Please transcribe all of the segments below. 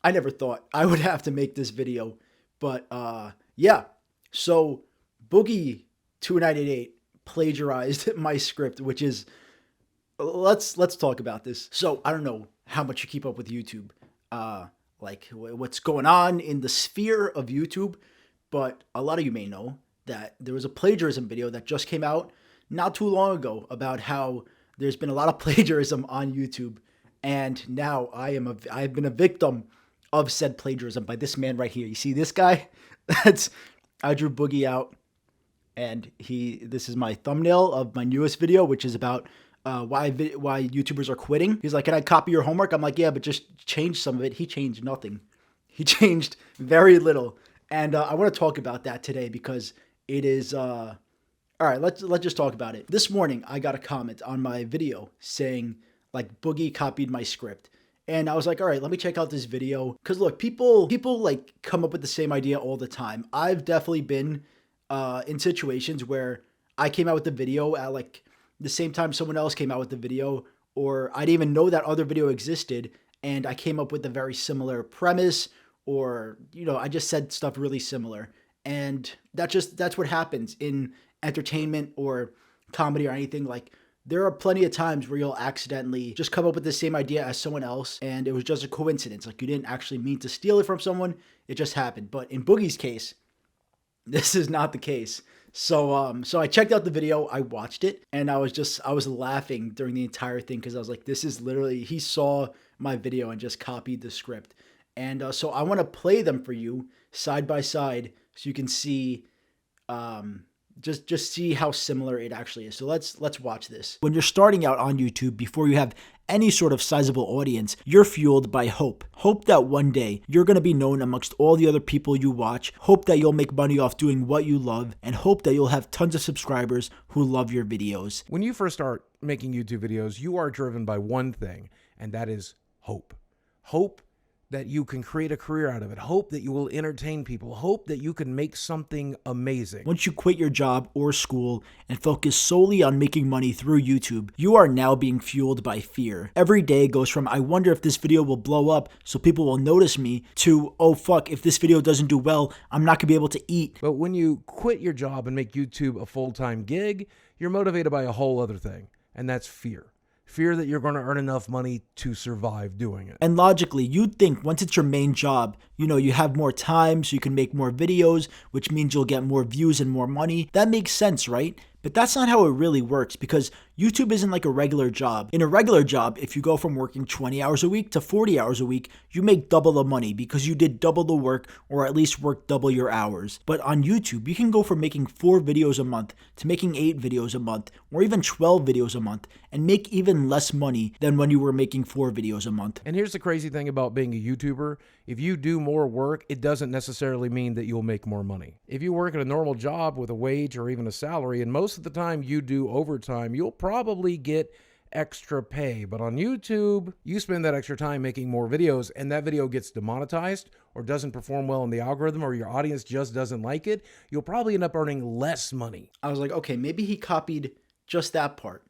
I never thought I would have to make this video, but yeah. So Boogie2988 plagiarized my script, which is, let's talk about this. So I don't know how much you keep up with YouTube, like what's going on in the sphere of YouTube, but a lot of you may know that there was a plagiarism video that just came out not too long ago about how there's been a lot of plagiarism on YouTube, and now I've been a victim of said plagiarism by this man right here. You see this guy? I drew Boogie out, and this is my thumbnail of my newest video, which is about why YouTubers are quitting. He's like, "Can I copy your homework?" I'm like, "Yeah, but just change some of it." He changed nothing. He changed very little, and I want to talk about that today because it is. All right, let's just talk about it. This morning, I got a comment on my video saying like Boogie copied my script. And I was like, all right, let me check out this video. Because look, people like come up with the same idea all the time. I've definitely been in situations where I came out with the video at like the same time someone else came out with the video, or I didn't even know that other video existed, and I came up with a very similar premise, or, I just said stuff really similar. And that's what happens in entertainment or comedy or anything. Like, there are plenty of times where you'll accidentally just come up with the same idea as someone else, and it was just a coincidence. Like, you didn't actually mean to steal it from someone. It just happened. But in Boogie's case, this is not the case. So I checked out the video, I watched it, and I was laughing during the entire thing because I was like, this is literally, he saw my video and just copied the script. And so I want to play them for you side by side so you can see just see how similar it actually is. So let's watch this. When you're starting out on YouTube, before you have any sort of sizable audience, you're fueled by hope. Hope that one day you're going to be known amongst all the other people you watch. Hope that you'll make money off doing what you love, and hope that you'll have tons of subscribers who love your videos. When you first start making YouTube videos, you are driven by one thing, and that is hope. Hope that you can create a career out of it. Hope that you will entertain people. Hope that you can make something amazing. Once you quit your job or school and focus solely on making money through YouTube, you are now being fueled by fear. Every day goes from, I wonder if this video will blow up so people will notice me, to, oh fuck, if this video doesn't do well, I'm not gonna be able to eat. But when you quit your job and make YouTube a full-time gig, you're motivated by a whole other thing, and that's fear. Fear that you're going to earn enough money to survive doing it. And logically, you'd think once it's your main job, you have more time so you can make more videos, which means you'll get more views and more money. That makes sense, right? But that's not how it really works, because YouTube isn't like a regular job. In a regular job, if you go from working 20 hours a week to 40 hours a week, you make double the money because you did double the work, or at least work double your hours. But on YouTube, you can go from making 4 videos a month to making 8 videos a month, or even 12 videos a month, and make even less money than when you were making 4 videos a month. And here's the crazy thing about being a YouTuber. If you do more work, it doesn't necessarily mean that you'll make more money. If you work at a normal job with a wage or even a salary, and most of the time you do overtime, you'll probably get extra pay. But on YouTube, you spend that extra time making more videos, and that video gets demonetized or doesn't perform well in the algorithm, or your audience just doesn't like it, you'll probably end up earning less money. I was like, okay, maybe he copied just that part.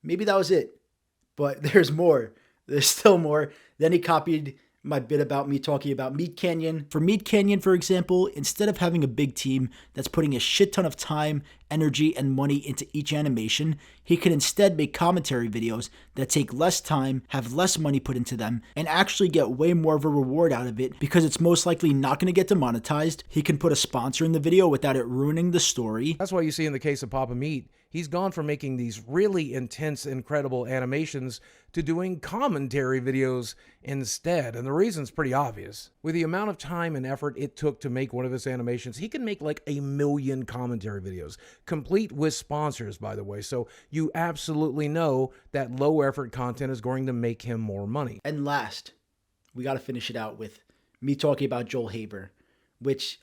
Maybe that was it. But there's more. There's still more. Then he copied my bit about me talking about Meat Canyon. For Meat Canyon, for example, instead of having a big team that's putting a shit ton of time, energy, and money into each animation, he can instead make commentary videos that take less time, have less money put into them, and actually get way more of a reward out of it because it's most likely not going to get demonetized. He can put a sponsor in the video without it ruining the story. That's why you see in the case of Papa Meat, he's gone from making these really intense, incredible animations to doing commentary videos instead. And the reason's pretty obvious. With the amount of time and effort it took to make one of his animations, he can make like 1 million commentary videos, complete with sponsors, by the way. So you absolutely know that low effort content is going to make him more money. And last, we got to finish it out with me talking about Joel Haber, which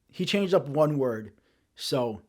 he changed up one word. So,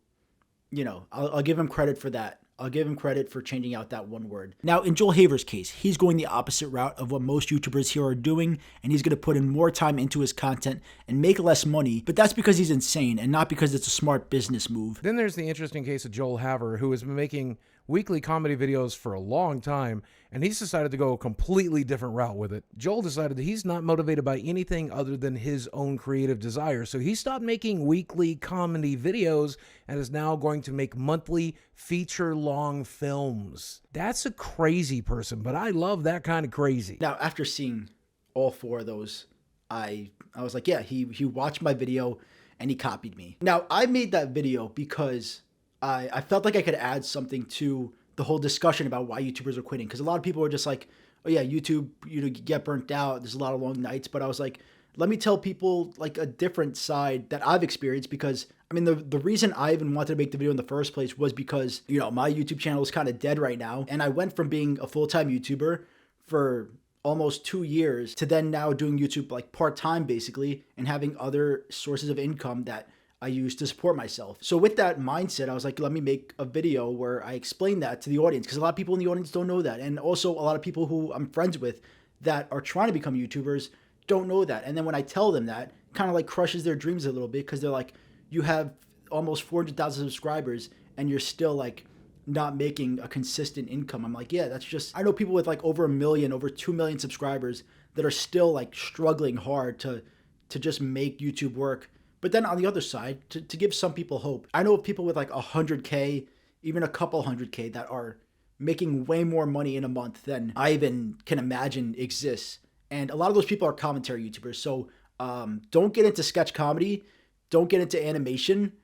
I'll give him credit for that. I'll give him credit for changing out that one word. Now, in Joel Haber's case, he's going the opposite route of what most YouTubers here are doing, and he's going to put in more time into his content and make less money, but that's because he's insane and not because it's a smart business move. Then there's the interesting case of Joel Haber, who has been making weekly comedy videos for a long time, and he's decided to go a completely different route with it. Joel decided that he's not motivated by anything other than his own creative desire, so he stopped making weekly comedy videos and is now going to make monthly feature-long films. That's a crazy person, but I love that kind of crazy. Now, after seeing all 4 of those, I was like, yeah, he watched my video and he copied me. Now, I made that video because I felt like I could add something to the whole discussion about why YouTubers are quitting. Because a lot of people are just like, oh yeah, YouTube, you get burnt out. There's a lot of long nights. But I was like, let me tell people like a different side that I've experienced. Because I mean, the reason I even wanted to make the video in the first place was because, you know, my YouTube channel is kind of dead right now. And I went from being a full-time YouTuber for almost 2 years to then now doing YouTube like part-time basically and having other sources of income that I use to support myself. So with that mindset, I was like, let me make a video where I explain that to the audience, because a lot of people in the audience don't know that. And also a lot of people who I'm friends with that are trying to become YouTubers don't know that. And then when I tell them that, kind of like crushes their dreams a little bit, because they're like, you have almost 400,000 subscribers and you're still like not making a consistent income. I'm like, yeah, that's just, I know people with like over 1 million, over 2 million subscribers that are still like struggling hard to just make YouTube work. But then on the other side, to give some people hope, I know of people with like 100K, even a couple 100K that are making way more money in a month than I even can imagine exists. And a lot of those people are commentary YouTubers. So don't get into sketch comedy. Don't get into animation.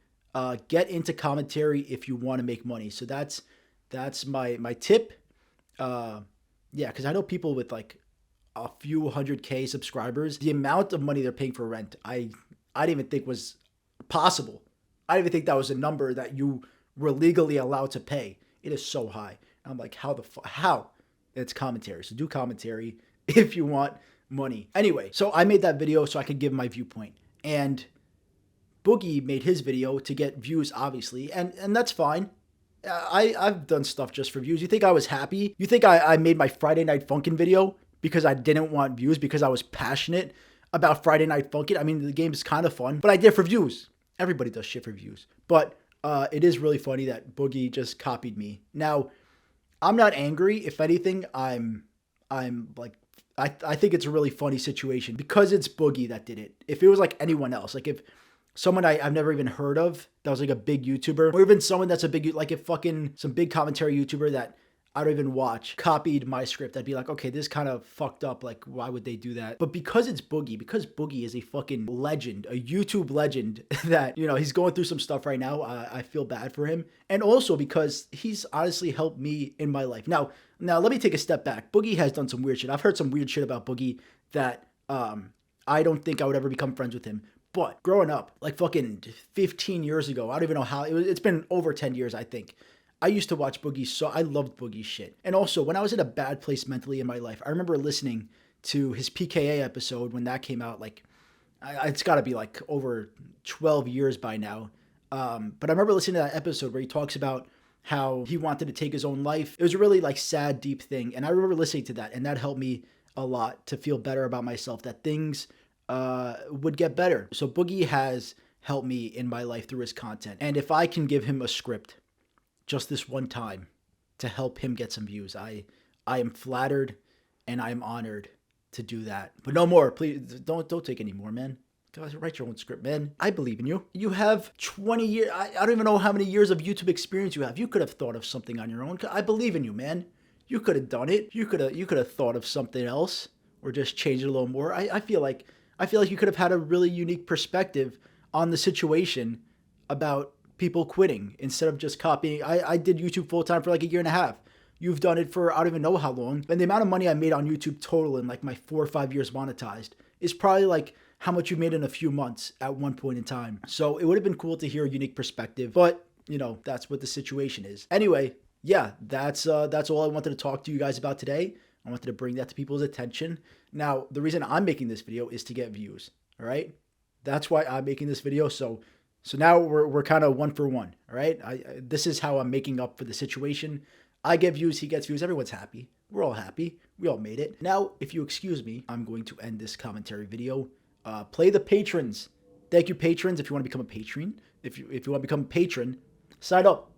Get into commentary if you want to make money. So that's my tip. Yeah, because I know people with like a few 100K subscribers, the amount of money they're paying for rent, I didn't even think was possible. I didn't even think that was a number that you were legally allowed to pay. It is so high. And I'm like, how? It's commentary. So do commentary if you want money. Anyway, so I made that video so I could give my viewpoint. And Boogie made his video to get views, obviously. And that's fine. I've done stuff just for views. You think I was happy? You think I made my Friday Night Funkin' video because I didn't want views, because I was passionate about Friday Night Funkin'? I mean, the game is kind of fun, but I did it for views. Everybody does shit for views. But it is really funny that Boogie just copied me. Now, I'm not angry. If anything, I'm like, I think it's a really funny situation because it's Boogie that did it. If it was like anyone else, like if someone I've never even heard of that was like a big YouTuber, or even someone that's a big, like if fucking some big commentary YouTuber that I don't even watch copied my script, I'd be like, okay, this kind of fucked up. Like, why would they do that? But because it's Boogie, because Boogie is a fucking legend, a YouTube legend that, you know, he's going through some stuff right now. I feel bad for him. And also because he's honestly helped me in my life. Now let me take a step back. Boogie has done some weird shit. I've heard some weird shit about Boogie that I don't think I would ever become friends with him. But growing up, like fucking 15 years ago, I don't even know how, it's been over 10 years, I think. I used to watch Boogie, so I loved Boogie's shit. And also, when I was in a bad place mentally in my life, I remember listening to his PKA episode when that came out. Like, it's got to be like over 12 years by now. But I remember listening to that episode where he talks about how he wanted to take his own life. It was a really like sad, deep thing. And I remember listening to that, and that helped me a lot to feel better about myself, that things would get better. So Boogie has helped me in my life through his content. And if I can give him a script just this one time to help him get some views, I am flattered and I am honored to do that. But no more, please don't take any more, man. Guys, write your own script, man. I believe in you. You have 20 years. I don't even know how many years of YouTube experience you have. You could have thought of something on your own. I believe in you, man. You could have done it. You could have thought of something else or just changed it a little more. I feel like you could have had a really unique perspective on the situation about people quitting instead of just copying. I did YouTube full time for like 1.5 years. You've done it for I don't even know how long. And the amount of money I made on YouTube total in like my 4 or 5 years monetized is probably like how much you made in a few months at one point in time. So it would have been cool to hear a unique perspective, but you know, that's what the situation is. Anyway, yeah, that's all I wanted to talk to you guys about today. I wanted to bring that to people's attention. Now, the reason I'm making this video is to get views, all right? That's why I'm making this video. So now we're kind of 1 for 1, all right? This is how I'm making up for the situation. I get views, he gets views, everyone's happy. We're all happy. We all made it. Now, if you excuse me, I'm going to end this commentary video. Play the patrons. Thank you, patrons. If you want to become a patron, if you want to become a patron, sign up.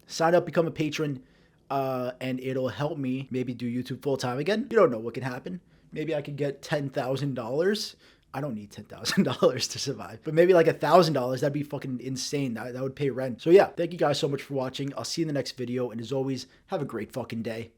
Sign up, become a patron. and it'll help me maybe do YouTube full time again. You don't know what can happen. Maybe I could get $10,000. I don't need $10,000 to survive, but maybe like $1,000. That'd be fucking insane. That would pay rent. So yeah, thank you guys so much for watching. I'll see you in the next video. And as always, have a great fucking day.